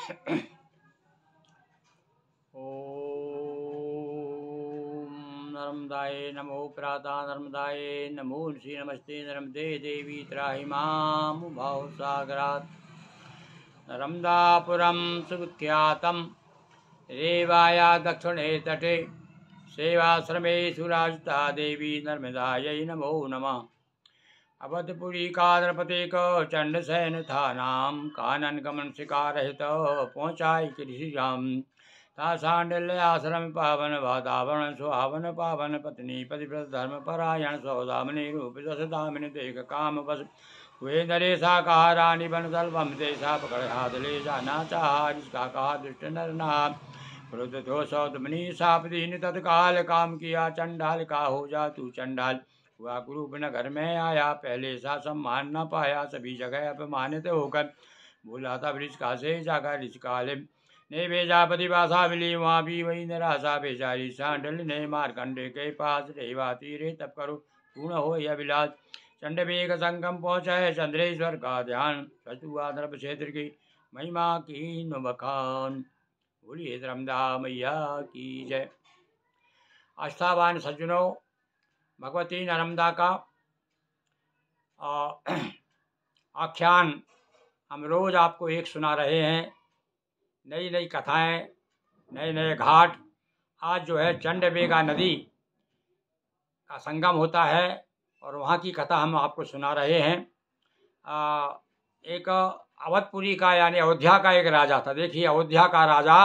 ओम नर्मदाय नमो प्राता नर्मदाय नमो श्री नमस्ते नर्मदे देवी त्राहि मां भाव सागरात् नर्मदापुरं सुविख्यातं रेवाया दक्षिणे तटे सेवाश्रमे सुराजिता देवी नर्मदायै नमो नमः। अवधपुरी काद्रपते क चंडसैन था नाम कानन गमन शिकारहित पहुँचाई कृषि राम ता सांडल्य आश्रम पावन वातावरण सुहावन पावन पत्नी पतिव्रत धर्म परायण सौदामनि रूप दशदामिनी देख काम बस वे नरेशा कहा रानी बन दलवम देशा पकड़ हाथ ले जाना चाहा जिसका कहा दुष्ट नर नाम क्रोध तो सौदमनी साप दीन तत्काल काम किया चंडाल का हो जा तू चंडाल हुआ कुरूप नगर में आया पहले सा सम्मान न पाया सभी जगह अपमानित होकर बोला था वृषका से जाकर ऋषिकाल ने भेजा पतिभाषा मिली वहाँ भी वही निराशा बेचारी सांडल ने मारकंडे के पास रेवा तीरे तब करो पूर्ण हो यह विलास चंडवेग संगम पहुँचा चंद्रेश्वर का ध्यान सचुआ नर्भ क्षेत्र की महिमा की बखान। बोलिए नर्मदा मैया की जय। आस्थावान सज्जनों, भगवती नर्मदा का आख्यान हम रोज आपको एक सुना रहे हैं। नई नई कथाएं, नए नए घाट। आज जो है चंडवेगा नदी का संगम होता है और वहाँ की कथा हम आपको सुना रहे हैं। एक अवधपुरी का यानी अयोध्या का एक राजा था। देखिए, अयोध्या का राजा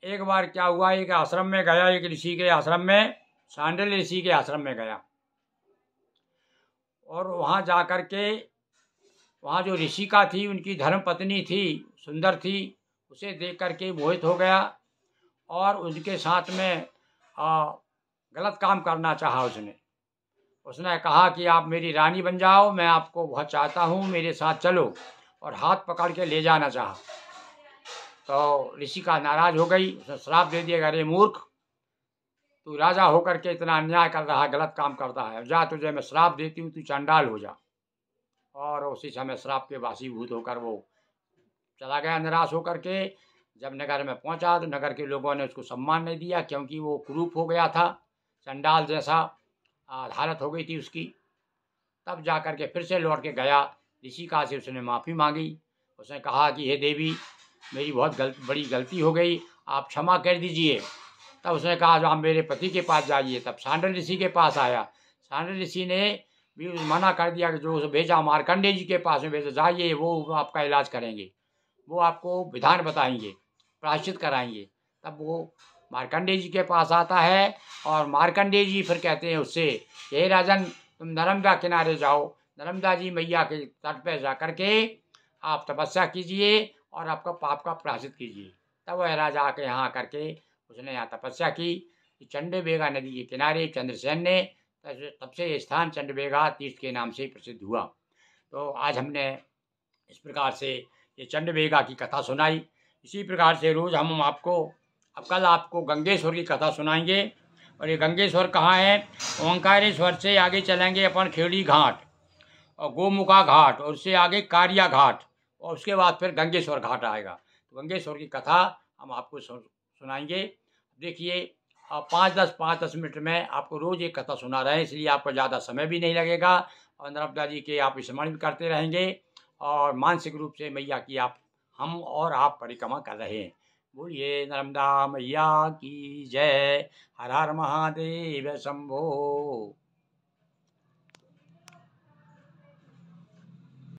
एक बार क्या हुआ, एक आश्रम में गया, एक ऋषि के आश्रम में, सांडल्य ऋषि के आश्रम में गया और वहाँ जा कर के वहाँ जो ऋषिका थी उनकी धर्म पत्नी थी, सुंदर थी, उसे देख करके मोहित हो गया और उनके साथ में गलत काम करना चाहा। उसने कहा कि आप मेरी रानी बन जाओ, मैं आपको बहुत चाहता हूँ, मेरे साथ चलो, और हाथ पकड़ के ले जाना चाहा। तो ऋषिका नाराज हो गई, उसने श्राप दे दिया, अरे मूर्ख, तू राजा होकर के इतना अन्याय कर रहा है, गलत काम करता है, जा तुझे मैं श्राप देती हूँ, तू चंडाल हो जा। और उसी समय श्राप के वासीभूत होकर वो चला गया निराश होकर के। जब नगर में पहुंचा तो नगर के लोगों ने उसको सम्मान नहीं दिया, क्योंकि वो कुरूप हो गया था, चंडाल जैसा हालत हो गई थी उसकी। तब जा कर के फिर से लौट के गया ऋषिका से, उसने माफ़ी मांगी। उसने कहा कि हे देवी, मेरी बहुत बड़ी गलती हो गई, आप क्षमा कर दीजिए। तब उसने कहा जो आप मेरे पति के पास जाइए। तब सांडल ऋषि के पास आया। सांडल ऋषि ने भी मना कर दिया कि जो उसे भेजा मार्कंडेय जी के पास में भेजा, जाइए, वो आपका इलाज करेंगे, वो आपको विधान बताएंगे, प्रायश्चित कराएंगे। तब वो मार्कंडेय जी के पास आता है और मार्कंडेय जी फिर कहते हैं उससे, हे राजन, तुम नर्मदा किनारे जाओ, नर्मदा जी मैया के तट पर जा कर के आप तपस्या कीजिए और आपका पाप का प्रायश्चित कीजिए। तब वह राजा आके यहाँ आकर के उसने यहाँ तपस्या की। चंडवेगा नदी के किनारे चंद्रसेन ने, तब से ये स्थान चंडवेगा तीर्थ के नाम से प्रसिद्ध हुआ। तो आज हमने इस प्रकार से ये चंडवेगा की कथा सुनाई। इसी प्रकार से रोज़ हम आपको, अब कल आपको गंगेश्वर की कथा सुनाएंगे। और ये गंगेश्वर कहाँ है? ओंकारेश्वर से आगे चलेंगे अपन खेड़ी घाट और गोमुखा घाट, और उससे आगे कारिया घाट, और उसके बाद फिर गंगेश्वर घाट आएगा। तो गंगेश्वर की कथा हम आपको सुनाएंगे। देखिए, 5-10 मिनट में आपको रोज़ एक कथा सुना रहे हैं, इसलिए आपको ज़्यादा समय भी नहीं लगेगा और नर्मदा जी के आप स्मरण भी करते रहेंगे और मानसिक रूप से मैया की हम और आप परिक्रमा कर रहे हैं। बोलिए नर्मदा मैया की जय। हर हर महादेव शंभो।